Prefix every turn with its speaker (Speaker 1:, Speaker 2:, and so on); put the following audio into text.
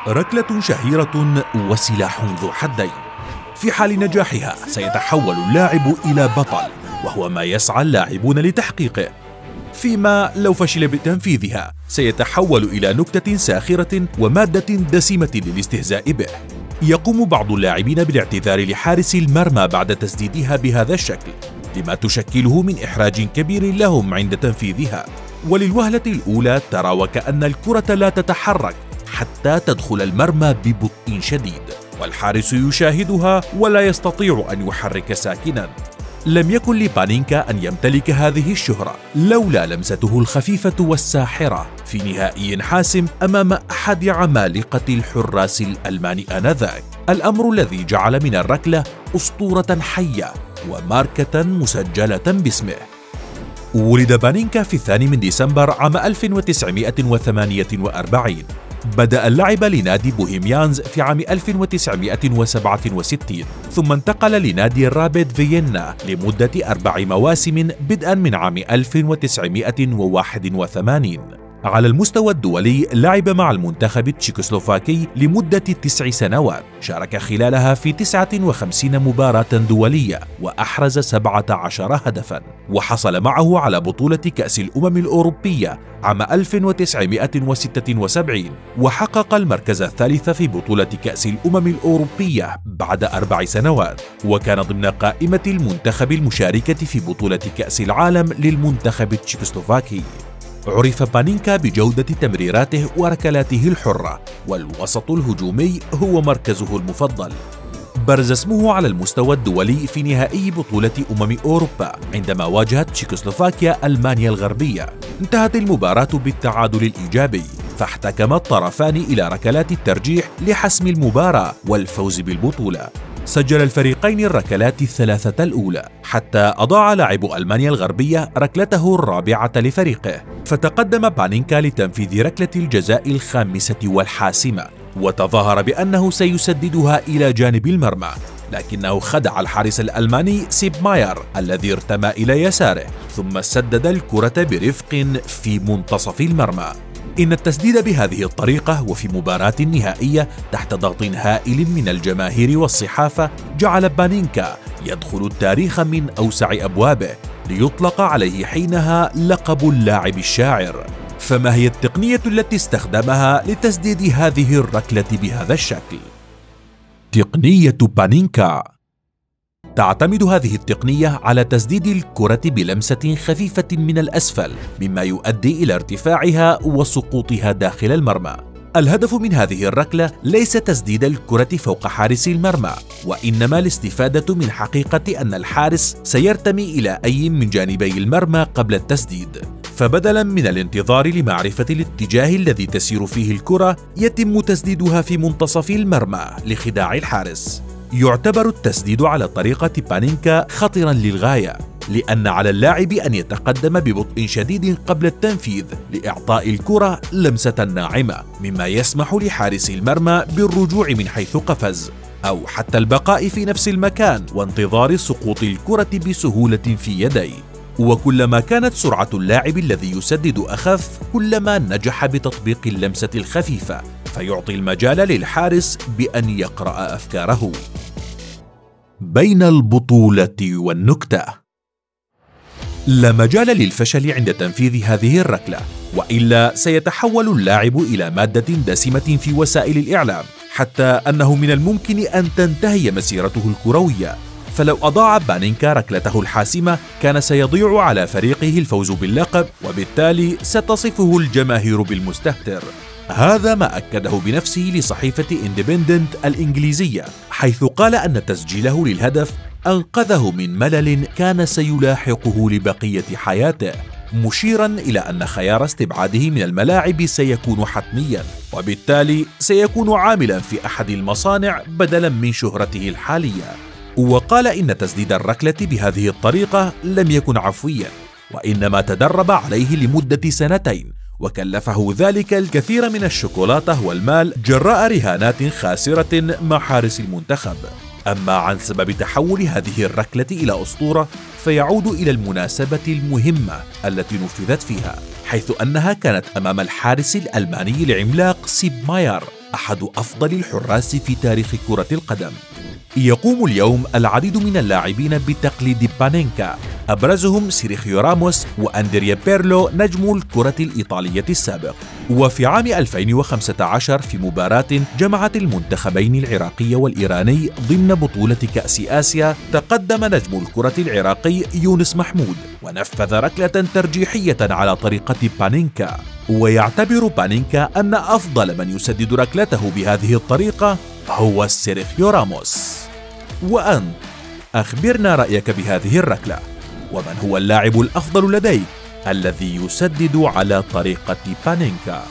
Speaker 1: ركلة شهيرة وسلاح ذو حدين. في حال نجاحها سيتحول اللاعب إلى بطل، وهو ما يسعى اللاعبون لتحقيقه، فيما لو فشل بتنفيذها سيتحول إلى نكتة ساخرة ومادة دسمة للاستهزاء به. يقوم بعض اللاعبين بالاعتذار لحارس المرمى بعد تسديدها بهذا الشكل، لما تشكله من إحراج كبير لهم عند تنفيذها. وللوهلة الأولى ترى وكأن الكرة لا تتحرك حتى تدخل المرمى ببطء شديد، والحارس يشاهدها ولا يستطيع أن يحرك ساكنا. لم يكن لبانينكا أن يمتلك هذه الشهرة لولا لمسته الخفيفة والساحرة في نهائي حاسم أمام أحد عمالقة الحراس الألمان آنذاك، الأمر الذي جعل من الركلة أسطورة حية وماركة مسجلة باسمه. ولد بانينكا في 2 ديسمبر عام 1948. بدأ اللعب لنادي بوهيميانز في عام 1967، ثم انتقل لنادي رابيد فيينا لمدة 4 مواسم بدءا من عام 1981. على المستوى الدولي لعب مع المنتخب التشيكوسلوفاكي لمدة 9 سنوات، شارك خلالها في 59 مباراة دولية وأحرز 17 هدفا، وحصل معه على بطولة كأس الأمم الأوروبية عام 1976، وحقق المركز الثالث في بطولة كأس الأمم الأوروبية بعد 4 سنوات، وكان ضمن قائمة المنتخب المشاركة في بطولة كأس العالم للمنتخب التشيكوسلوفاكي. عرف بانينكا بجودة تمريراته وركلاته الحرة، والوسط الهجومي هو مركزه المفضل. برز اسمه على المستوى الدولي في نهائي بطولة أوروبا عندما واجهت تشيكوسلوفاكيا ألمانيا الغربية. انتهت المباراة بالتعادل الإيجابي، فاحتكم الطرفان إلى ركلات الترجيح لحسم المباراة والفوز بالبطولة. سجل الفريقين الركلات الثلاثة الأولى، حتى أضاع لاعب ألمانيا الغربية ركلته الرابعة لفريقه، فتقدم بانينكا لتنفيذ ركلة الجزاء الخامسة والحاسمة، وتظاهر بأنه سيسددها إلى جانب المرمى، لكنه خدع الحارس الألماني سيب ماير الذي ارتمى إلى يساره، ثم سدد الكرة برفق في منتصف المرمى. إن التسديد بهذه الطريقة وفي مباراة نهائية تحت ضغط هائل من الجماهير والصحافة جعل بانينكا يدخل التاريخ من أوسع أبوابه، ليطلق عليه حينها لقب اللاعب الشاعر. فما هي التقنية التي استخدمها لتسديد هذه الركلة بهذا الشكل؟ تقنية بانينكا. تعتمد هذه التقنية على تسديد الكرة بلمسة خفيفة من الأسفل، مما يؤدي إلى ارتفاعها وسقوطها داخل المرمى. الهدف من هذه الركلة ليس تسديد الكرة فوق حارس المرمى، وإنما الاستفادة من حقيقة أن الحارس سيرتمي إلى أي من جانبي المرمى قبل التسديد، فبدلا من الانتظار لمعرفة الاتجاه الذي تسير فيه الكرة يتم تسديدها في منتصف المرمى لخداع الحارس. يعتبر التسديد على طريقة بانينكا خطرا للغاية، لأن على اللاعب أن يتقدم ببطء شديد قبل التنفيذ لإعطاء الكرة لمسة ناعمة، مما يسمح لحارس المرمى بالرجوع من حيث قفز، أو حتى البقاء في نفس المكان وانتظار سقوط الكرة بسهولة في يديه. وكلما كانت سرعة اللاعب الذي يسدد أخف، كلما نجح بتطبيق اللمسة الخفيفة، فيعطي المجال للحارس بأن يقرأ أفكاره. بين البطولة والنكتة. لا مجال للفشل عند تنفيذ هذه الركلة، وإلا سيتحول اللاعب إلى مادة دسمة في وسائل الإعلام، حتى أنه من الممكن أن تنتهي مسيرته الكروية. فلو أضاع بانينكا ركلته الحاسمة كان سيضيع على فريقه الفوز باللقب، وبالتالي ستصفه الجماهير بالمستهتر. هذا ما أكده بنفسه لصحيفة إندبندنت الإنجليزية، حيث قال أن تسجيله للهدف أنقذه من ملل كان سيلاحقه لبقية حياته، مشيرا إلى أن خيار استبعاده من الملاعب سيكون حتميا، وبالتالي سيكون عاملا في أحد المصانع بدلا من شهرته الحالية. وقال إن تسديد الركلة بهذه الطريقة لم يكن عفويا، وإنما تدرب عليه لمدة 2 سنين، وكلفه ذلك الكثير من الشوكولاتة والمال جراء رهانات خاسرة مع حارس المنتخب. أما عن سبب تحول هذه الركلة إلى أسطورة فيعود إلى المناسبة المهمة التي نفذت فيها، حيث أنها كانت أمام الحارس الألماني العملاق سيب ماير، أحد أفضل الحراس في تاريخ كرة القدم. يقوم اليوم العديد من اللاعبين بتقليد بانينكا، أبرزهم سيرخيو راموس وأندريا بيرلو نجم الكرة الإيطالية السابق. وفي عام 2015 في مباراة جمعت المنتخبين العراقي والإيراني ضمن بطولة كأس آسيا، تقدم نجم الكرة العراقي يونس محمود ونفذ ركلة ترجيحية على طريقة بانينكا. ويعتبر بانينكا أن أفضل من يسدد ركلته بهذه الطريقة هو سيرخيو راموس. وأنت أخبرنا رأيك بهذه الركلة، ومن هو اللاعب الأفضل لديك الذي يسدد على طريقة بانينكا؟